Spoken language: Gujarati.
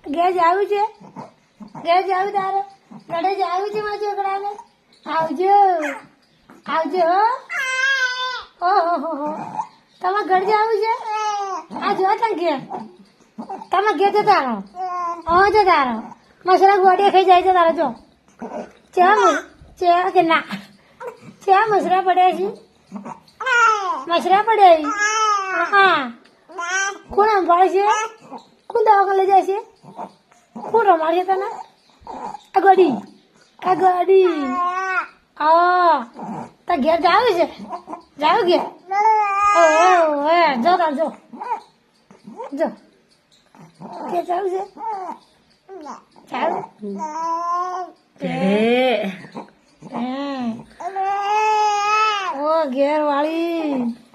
ઘેર જાવું છે ઘેર જાવું તારે ઘરે જાવું છે મારા છોકરાને આવજો આવજો હો ઓહો તમારે ઘર જાવું છે આ જો તને ઘેર તમે ઘેર જતા રહો જતા રહો મસરા ગોળીએ ખાઈ જાય છે તારે જો ચા કે ના ચા મસરા પડ્યા છે મસરા પડ્યા હા કોણ સંભાળે છે કોણ દવાખાને લઈ જાય છે કોણ રમાડે છે તને આ ગાડી તા ઘેર જાવ છે જાવ ઘેર જો તાર જો ઘેર જાવ છે જાવ ઓ ઘેર વાળી